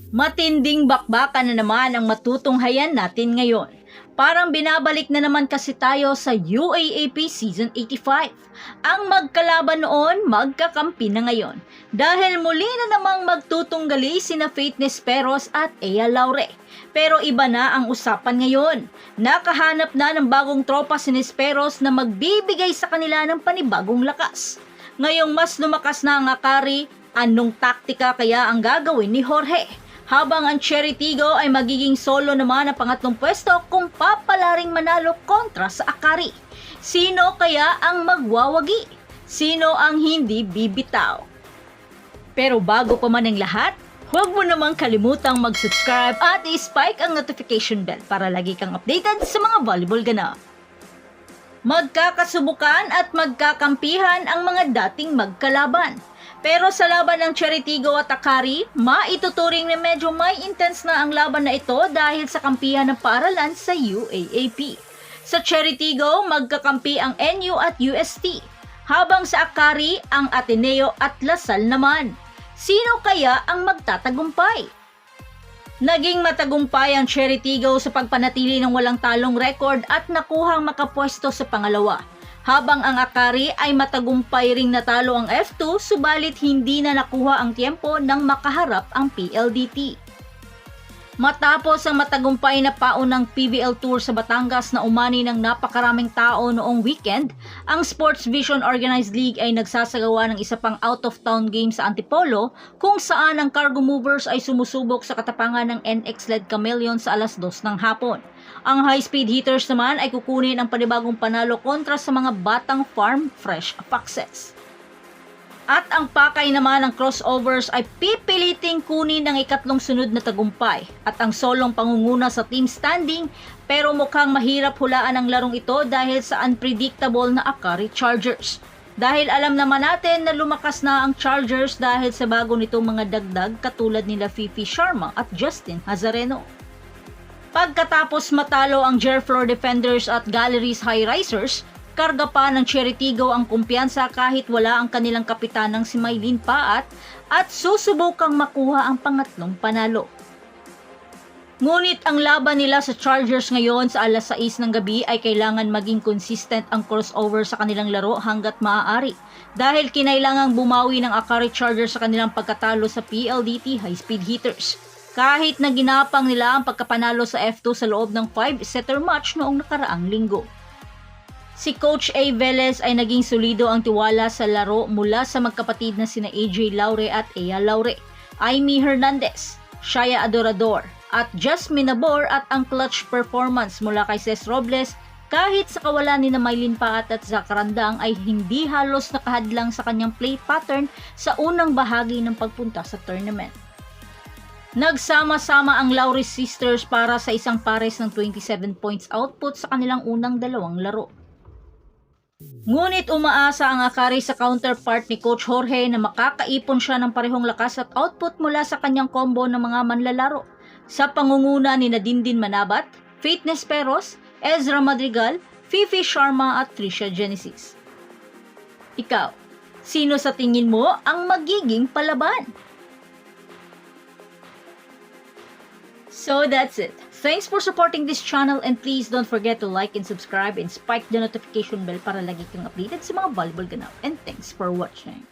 Matinding bakbakan na naman ang matutunghayan natin ngayon. Parang binabalik na naman kasi tayo sa UAAP Season 85. Ang magkalaban noon, magkakampi na ngayon. Dahil muli na namang magtutunggali sina Faith Nesperos at Ea Laure. Pero iba na ang usapan ngayon. Nakahanap na ng bagong tropa si Nesperos na magbibigay sa kanila ng panibagong lakas. Ngayong mas lumakas na ang Akari, anong taktika kaya ang gagawin ni Jorge? Habang ang Cherry Tigo ay magiging solo naman ang pangatlong pwesto kung papalaring manalo kontra sa Akari. Sino kaya ang magwawagi? Sino ang hindi bibitaw? Pero bago pa man ang lahat, huwag mo namang kalimutang mag-subscribe at i-spike ang notification bell para lagi kang updated sa mga volleyball ganap. Magkakasubukan at magkakampihan ang mga dating magkalaban. Pero sa laban ng Cherry Tigo at Akari, maituturing na medyo may intense na ang laban na ito dahil sa kampihan ng paaralan sa UAAP. Sa Cherry Tigo, magkakampi ang NU at UST, habang sa Akari, ang Ateneo at Lasal naman. Sino kaya ang magtatagumpay? Naging matagumpay ang Cherry Tigo sa pagpanatili ng walang talong record at nakuhang makapwesto sa pangalawa. Habang ang Akari ay matagumpay ring natalo ang F2 subalit hindi na nakuha ang tiempo nang makaharap ang PLDT. Matapos ang matagumpay na paunang PBL Tour sa Batangas na umani ng napakaraming tao noong weekend, ang Sports Vision Organized League ay nagsasagawa ng isa pang out-of-town game sa Antipolo kung saan ang Cargo Movers ay sumusubok sa katapangan ng NX-led Chameleon sa alas 2 ng hapon. Ang high-speed hitters naman ay kukunin ang panibagong panalo kontra sa mga batang Farm Fresh Foxes. At ang pakay naman ng crossovers ay pipiliting kunin ang ikatlong sunod na tagumpay at ang solong pangunguna sa team standing, pero mukhang mahirap hulaan ang larong ito dahil sa unpredictable na Akari Chargers. Dahil alam naman natin na lumakas na ang Chargers dahil sa bago nitong mga dagdag katulad nila Fifi Sharma at Justin Hazareno. Pagkatapos matalo ang Gerflor Defenders at Galleries High Risers, karga pa ng Cherry Tigo ang kumpiyansa kahit wala ang kanilang kapitanang si Maylene Paat at susubukang makuha ang pangatlong panalo. Ngunit ang laban nila sa Chargers ngayon sa alas 6 ng gabi ay kailangan maging consistent ang crossover sa kanilang laro hanggat maaari dahil kinailangang bumawi ng Akari Chargers sa kanilang pagkatalo sa PLDT high-speed hitters. Kahit na ginapang nila ang pagkapanalo sa F2 sa loob ng 5-setter match noong nakaraang linggo. Si Coach A. Velez ay naging solido ang tiwala sa laro mula sa magkapatid na sina AJ Laure at Ea Laure, Aimee Hernandez, Shaya Adorador, at Jasmine Nabor at ang clutch performance mula kay Ces Robles kahit sa kawalan ni Maylene Paat at Zach Randang ay hindi halos nakahadlang sa kanyang play pattern sa unang bahagi ng pagpunta sa tournament. Nagsama-sama ang Laure Sisters para sa isang pares ng 27 points output sa kanilang unang dalawang laro. Ngunit umaasa ang Akari sa counterpart ni Coach Jorge na makakaipon siya ng parehong lakas at output mula sa kanyang combo ng mga manlalaro sa pangunguna ni Nadindin Manabat, Faith Nesperos, Ezra Madrigal, Fifi Sharma at Tricia Genesis. Ikaw, sino sa tingin mo ang magiging palaban? So that's it. Thanks for supporting this channel and please don't forget to like and subscribe and spike the notification bell para lagi kang updated sa mga volleyball ganap. And thanks for watching.